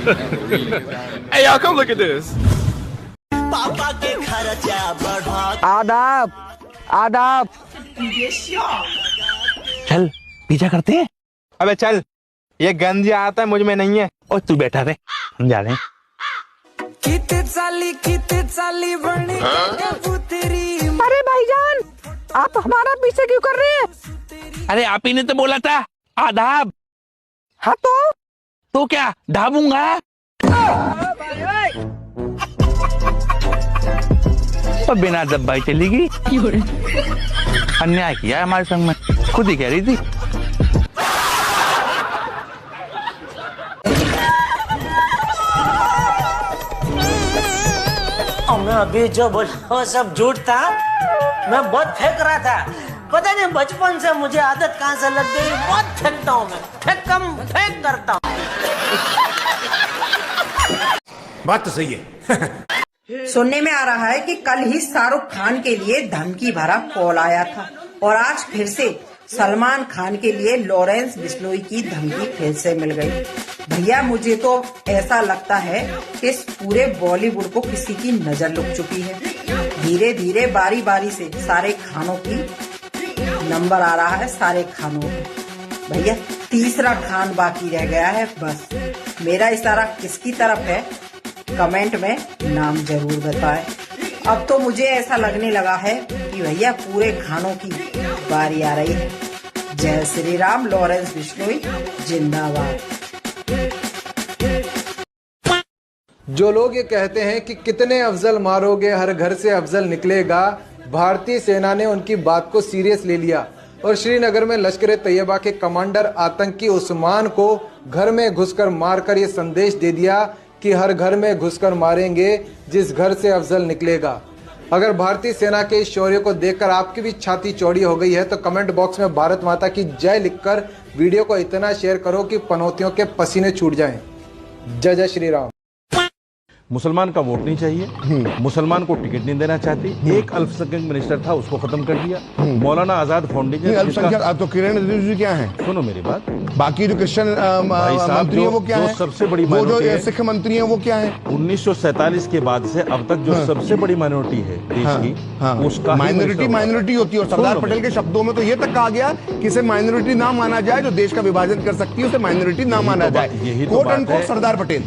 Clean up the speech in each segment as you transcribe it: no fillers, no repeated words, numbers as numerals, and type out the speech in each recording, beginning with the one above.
Hey, y'all, come look at this. पापा के खर्चा बढ़ा। आदाब आदाब। चल पीछा करते हैं। अबे चल, ये गंजी आता है मुझ में नहीं है। और तू बैठा रहे, हम जा रहे हैं। अरे भाईजान, आप हमारा पीछे क्यों कर रहे हैं? अरे आप ही ने तो बोला था आदाब। हाँ तो क्या ढाबूंगा? तो बिना दबाई चली गई। अन्याय किया है हमारे संग में, खुद ही कह रही थी। मैं अभी जो बोला वो सब झूठ था। मैं बहुत फेंक रहा था, पता नहीं बचपन से मुझे आदत कहाँ से लग गई। बहुत फेंकता हूँ मैं, फेंक करता हूँ। बात तो सही है। सुनने में आ रहा है कि कल ही शाहरुख खान के लिए धमकी भरा कॉल आया था और आज फिर से सलमान खान के लिए लॉरेंस बिश्नोई की धमकी फिर से मिल गई। भैया मुझे तो ऐसा लगता है कि इस पूरे बॉलीवुड को किसी की नजर लग चुकी है। धीरे धीरे बारी बारी से सारे खानों की नंबर आ रहा है, सारे खानों को। भैया तीसरा खान बाकी रह गया है बस। मेरा इशारा किसकी तरफ है कमेंट में नाम जरूर बताएं। अब तो मुझे ऐसा लगने लगा है कि भैया पूरे खानों की बारी आ रही है। जय श्री राम, लॉरेंस बिश्नोई जिंदाबाद। जो लोग ये कहते हैं कि कितने अफजल मारोगे हर घर से अफजल निकलेगा, भारतीय सेना ने उनकी बात को सीरियस ले लिया और श्रीनगर में लश्कर तैयबा के कमांडर आतंकी उस्मान को घर में घुसकर मारकर ये संदेश दे दिया कि हर घर में घुसकर मारेंगे जिस घर से अफजल निकलेगा। अगर भारतीय सेना के इस शौर्य को देखकर आपकी भी छाती चौड़ी हो गई है तो कमेंट बॉक्स में भारत माता की जय लिखकर वीडियो को इतना शेयर करो कि पनौतियों के पसीने छूट जाएं। जय जय श्री राम। मुसलमान का वोट नहीं चाहिए, मुसलमान को टिकट नहीं देना चाहती। एक अल्पसंख्यक मिनिस्टर था, उसको खत्म कर दिया। मौलाना आजाद फाउंडेशन अल्पसंख्यक तो किरण रिजिजू जी क्या है? सुनो मेरी बात। बाकी जो क्रिश्चियन मंत्री है वो क्या है? सबसे बड़ी वो जो सिख मंत्री है वो क्या है? 1947 के बाद से अब तक जो सबसे बड़ी माइनॉरिटी है देश की, उसका माइनॉरिटी होती है। और सरदार पटेल के शब्दों में तो ये तक कहा गया कि इसे माइनॉरिटी ना माना जाए, जो देश का विभाजन कर सकती है उसे माइनॉरिटी ना माना जाए। यही कोट अनकोट सरदार पटेल।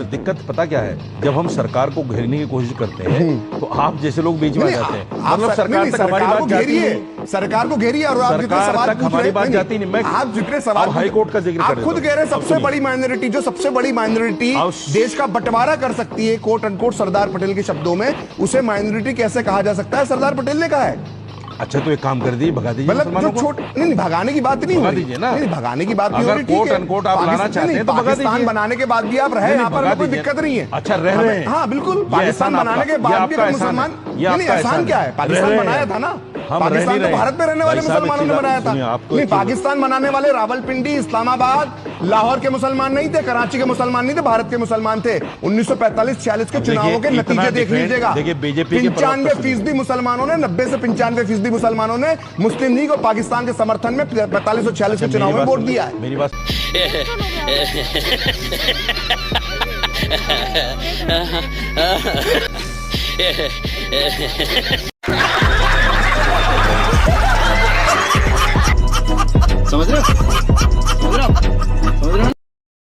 दिक्कत पता क्या है? जब हम सरकार को घेरने की कोशिश करते हैं तो आप जैसे लोग बीच में आ जाते हैं। मतलब सरकार तक हमारी बात जाती है, सरकार को घेरिए और आप जितने सवाल पूछ हमारी बात जाती नहीं। मैं आप जितने सवाल हाई कोर्ट का जिक्र आप खुद कह रहे हैं सबसे बड़ी माइनॉरिटी, जो सबसे बड़ी माइनॉरिटी देश का बंटवारा कर सकती है, कोट अनकोट सरदार पटेल के शब्दों में, उसे माइनॉरिटी कैसे कहा जा सकता है? सरदार पटेल ने कहा है। अच्छा तो एक काम कर दी, भगा दीजिए। मतलब जो छोट नहीं, भगाने की बात नहीं हो रही है ना, नहीं भगाने की बात नहीं हो रही। कोट अनकोट आप लाना चाहते हैं तो भगा दीजिए। पाकिस्तान बनाने के बाद भी आप रहे, यहाँ पर कोई दिक्कत नहीं है। अच्छा रह रहे हैं? हाँ बिल्कुल, पाकिस्तान बनाने के बाद भी मुसलमान, नहीं एहसान क्या है? पाकिस्तान बनाया था ना, पाकिस्तान तो भारत में रहने वाले मुसलमानों ने बनाया था। नहीं, पाकिस्तान बनाने वाले रावलपिंडी, इस्लामाबाद, लाहौर के मुसलमान नहीं थे, कराची के मुसलमान नहीं थे, भारत के मुसलमान थे। 1945-46 के चुनावों के नतीजे देख लीजिएगा। 95% मुसलमानों ने, 90 से 95% मुसलमानों ने मुस्लिम लीग और पाकिस्तान के समर्थन में 45 और 46 के चुनाव में वोट दिया है। मेरी बात समझ रहे हो?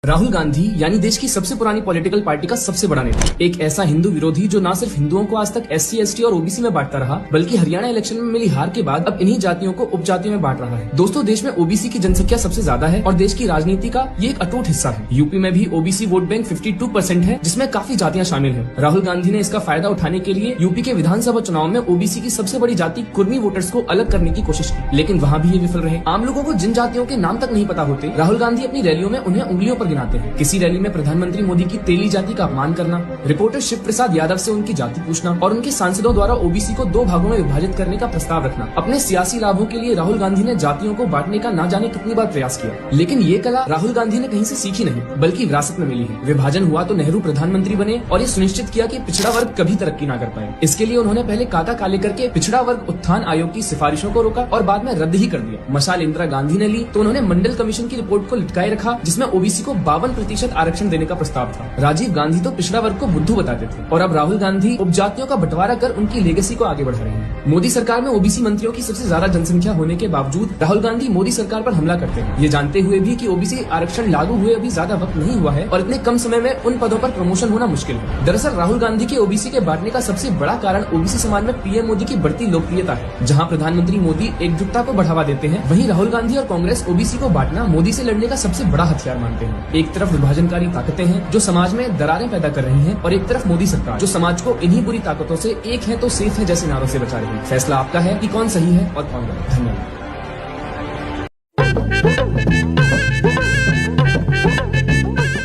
राहुल गांधी यानी देश की सबसे पुरानी पॉलिटिकल पार्टी का सबसे बड़ा नेता, एक ऐसा हिंदू विरोधी जो न सिर्फ हिंदुओं को आज तक SC, ST और OBC में बांटता रहा, बल्कि हरियाणा इलेक्शन में मिली हार के बाद अब इन्हीं जातियों को उपजातियों में बांट रहा है। दोस्तों देश में OBC की जनसंख्या सबसे ज्यादा है और देश की राजनीति का ये एक अटूट हिस्सा है। यूपी में भी OBC वोट बैंक 52% है, जिसमें काफी जातियां शामिल है। राहुल गांधी ने इसका फायदा उठाने के लिए यूपी के विधानसभा चुनाव में OBC की सबसे बड़ी जाति कुर्मी वोटर्स को अलग करने की कोशिश की, लेकिन वहाँ भी ये विफल रहे। आम लोगों को जिन जातियों के नाम तक नहीं पता होते, राहुल गांधी अपनी रैलियों में उन्हें उंगलियों पर गिनाते हैं। किसी रैली में प्रधानमंत्री मोदी की तेली जाति का अपमान करना, रिपोर्टर शिव प्रसाद यादव से उनकी जाति पूछना और उनके सांसदों द्वारा OBC को 2 भागों में विभाजित करने का प्रस्ताव रखना। अपने सियासी लाभों के लिए राहुल गांधी ने जातियों को बांटने का ना जाने कितनी बार प्रयास किया, लेकिन ये कला राहुल गांधी ने कहीं से सीखी नहीं, बल्कि विरासत में मिली है। विभाजन हुआ तो नेहरू प्रधानमंत्री बने और ये सुनिश्चित किया कि पिछड़ा वर्ग कभी तरक्की ना कर पाए। इसके लिए उन्होंने पहले काका कालेकर के पिछड़ा वर्ग उत्थान आयोग की सिफारिशों को रोका और बाद में रद्द ही कर दिया। मशाल इंदिरा गांधी ने ली तो उन्होंने मंडल कमीशन की रिपोर्ट को लटकाए रखा, जिसमें OBC को 52% आरक्षण देने का प्रस्ताव था। राजीव गांधी तो पिछड़ा वर्ग को बुद्धू बताते थे और अब राहुल गांधी उपजातियों का बंटवारा कर उनकी लेगेसी को आगे बढ़ा रहे हैं। मोदी सरकार में ओबीसी मंत्रियों की सबसे ज्यादा जनसंख्या होने के बावजूद राहुल गांधी मोदी सरकार पर हमला करते हैं, ये जानते हुए भी कि ओबीसी आरक्षण लागू हुए अभी ज्यादा वक्त नहीं हुआ है और इतने कम समय में उन पदों पर प्रमोशन होना मुश्किल है। दरअसल राहुल गांधी के ओबीसी के बांटने का सबसे बड़ा कारण ओबीसी समाज में पीएम मोदी की बढ़ती लोकप्रियता है। जहां प्रधानमंत्री मोदी एकजुटता को बढ़ावा देते हैं, वहीं राहुल गांधी और कांग्रेस ओबीसी को बांटना मोदी से लड़ने का सबसे बड़ा हथियार मानते हैं। एक तरफ विभाजनकारी ताकतें हैं जो समाज में दरारें पैदा कर रही हैं और एक तरफ मोदी सरकार जो समाज को इन्हीं बुरी ताकतों से एक है तो सेफ है जैसे नारों से बचा रही है। फैसला आपका है कि कौन सही है और कौन गलत। धन्यवाद।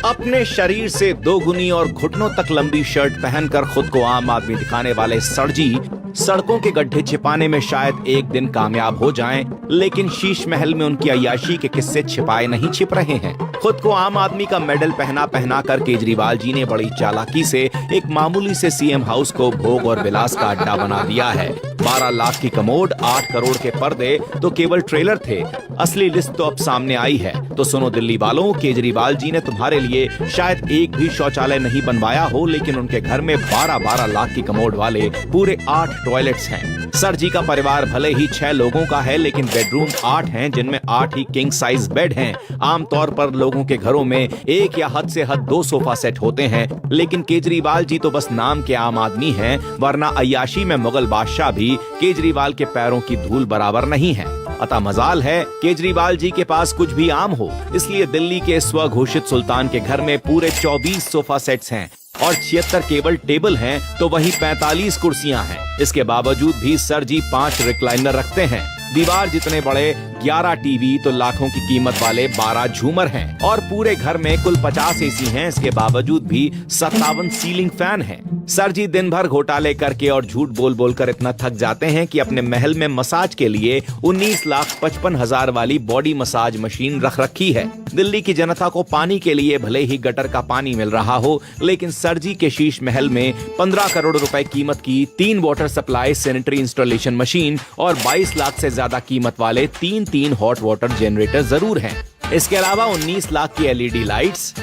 अपने शरीर से 2 गुनी और घुटनों तक लंबी शर्ट पहनकर खुद को आम आदमी दिखाने वाले सरजी सड़कों के गड्ढे छिपाने में शायद एक दिन कामयाब हो जाएं, लेकिन शीश महल में उनकी अय्याशी के किस्से छिपाए नहीं छिप रहे हैं। खुद को आम आदमी का मेडल पहना कर केजरीवाल जी ने बड़ी चालाकी से एक मामूली से सीएम हाउस को भोग और विलास का अड्डा बना दिया है। 12 लाख की कमोड, 8 करोड़ के पर्दे तो केवल ट्रेलर थे, असली लिस्ट तो अब सामने आई है। तो सुनो दिल्ली वालों, केजरीवाल जी ने तुम्हारे लिए शायद एक भी शौचालय नहीं बनवाया हो, लेकिन उनके घर में 12-12 लाख की कमोड वाले पूरे 8 टॉयलेट्स हैं। सर जी का परिवार भले ही 6 लोगों का है, लेकिन बेडरूम 8 हैं, जिनमें 8 ही किंग साइज बेड हैं। आमतौर पर लोगों के घरों में 1 या हद से हद 2 सोफा सेट होते हैं, लेकिन केजरीवाल जी तो बस नाम के आम आदमी हैं, वरना अय्याशी में मुगल बादशाह भी केजरीवाल के पैरों की धूल बराबर नहीं है। अतः मजाल है केजरीवाल जी के पास कुछ भी आम हो, इसलिए दिल्ली के स्वघोषित सुल्तान के घर में पूरे 24 सोफा सेट्स हैं और 76 केबल टेबल हैं, तो वहीं 45 कुर्सियां हैं। इसके बावजूद भी सर जी 5 रिक्लाइनर रखते हैं। दीवार जितने बड़े 11 टीवी तो लाखों की कीमत वाले 12 झूमर हैं और पूरे घर में कुल 50 एसी हैं। इसके बावजूद भी 57 सीलिंग फैन हैं। सर जी दिन भर घोटाले करके और झूठ बोल बोल कर इतना थक जाते हैं कि अपने महल में मसाज के लिए 19,55,000 वाली बॉडी मसाज मशीन रख रखी है। दिल्ली की जनता को पानी के लिए भले ही गटर का पानी मिल रहा हो, लेकिन सर जी के शीश महल में 15 करोड़ रुपए कीमत की 3 water supply sanitary installation machine और 22 लाख से ज्यादा कीमत वाले 3 हॉट वाटर जनरेटर जरूर हैं। इसके अलावा 19 लाख की एलईडी लाइट्स,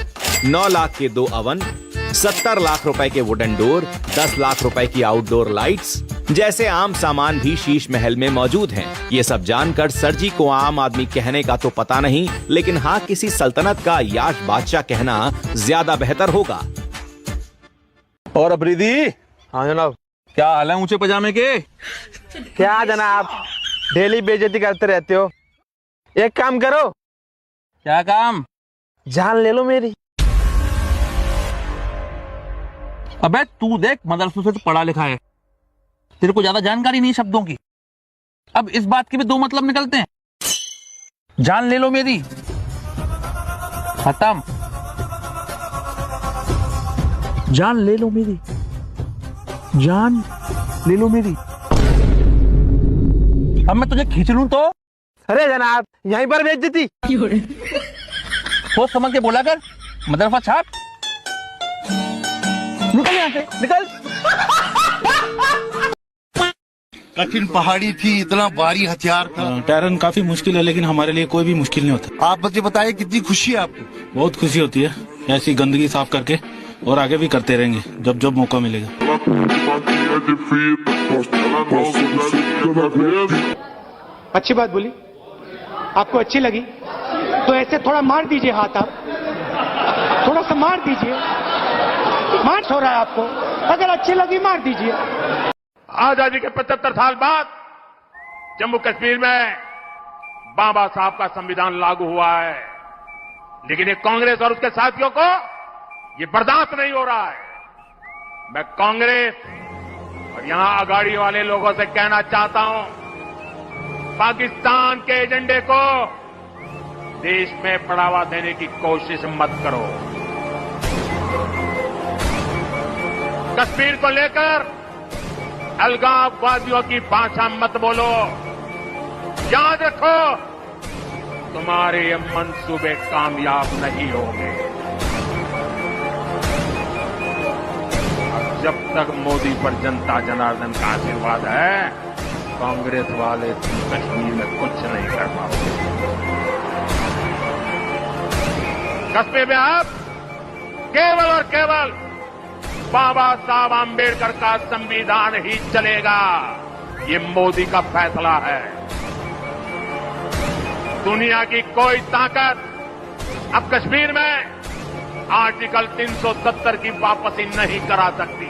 9 लाख के 2 अवन, 70 लाख रुपए के वुडन डोर, 10 लाख रुपए की आउटडोर लाइट्स जैसे आम सामान भी शीश महल में मौजूद हैं। ये सब जानकर सर जी को आम आदमी कहने का तो पता नहीं, लेकिन हाँ किसी सल्तनत का याश बादशाह कहना ज्यादा बेहतर होगा। और अफरीदी, हाँ जनाब। क्या हाल है ऊंचे पजामे के? क्या जनाब, डेली बेइज्जती करते रहते हो। एक काम करो। क्या काम? जान ले लो मेरी। अबे तू देख, मदरसों से तो पढ़ा लिखा है, तेरे को ज्यादा जानकारी नहीं शब्दों की। अब इस बात के भी 2 मतलब निकलते हैं। जान ले लो मेरी, खत्म। जान ले लो मेरी, जान ले लो मेरी। अब मैं तुझे खींच लूं तो? अरे जनाब, यहीं पर बेइज्जती। सोच समझ के बोला कर, मदरसा छाप। निकल यहाँ से, निकल। कठिन पहाड़ी थी, इतना भारी हथियार था। टैरन काफी मुश्किल है, लेकिन हमारे लिए कोई भी मुश्किल नहीं होता। आप मुझे बताइए कितनी खुशी है आपको? बहुत खुशी होती है ऐसी गंदगी साफ करके, और आगे भी करते रहेंगे जब जब मौका मिलेगा। अच्छी बात बोली, आपको अच्छी लगी तो ऐसे थोड़ा मार दीजिए हाथ, आप थोड़ा सा मार दीजिए, मार हो रहा है आपको, अगर अच्छी लगी मार दीजिए। आजादी के 75 साल बाद जम्मू कश्मीर में बाबा साहब का संविधान लागू हुआ है, लेकिन ये कांग्रेस और उसके साथियों को ये बर्दाश्त नहीं हो रहा है। मैं कांग्रेस और यहां अगाड़ी वाले लोगों से कहना चाहता हूं, पाकिस्तान के एजेंडे को देश में बढ़ावा देने की कोशिश मत करो। कश्मीर को लेकर अलगाववादियों की भाषा मत बोलो। याद रखो, तुम्हारे ये मंसूबे कामयाब नहीं होंगे। जब तक मोदी पर जनता जनार्दन का आशीर्वाद है, कांग्रेस वाले कश्मीर में कुछ नहीं कर पाओगे। कश्मीर में अब केवल और केवल बाबा साहब आंबेडकर का संविधान ही चलेगा। ये मोदी का फैसला है। दुनिया की कोई ताकत अब कश्मीर में आर्टिकल 370 की वापसी नहीं करा सकती।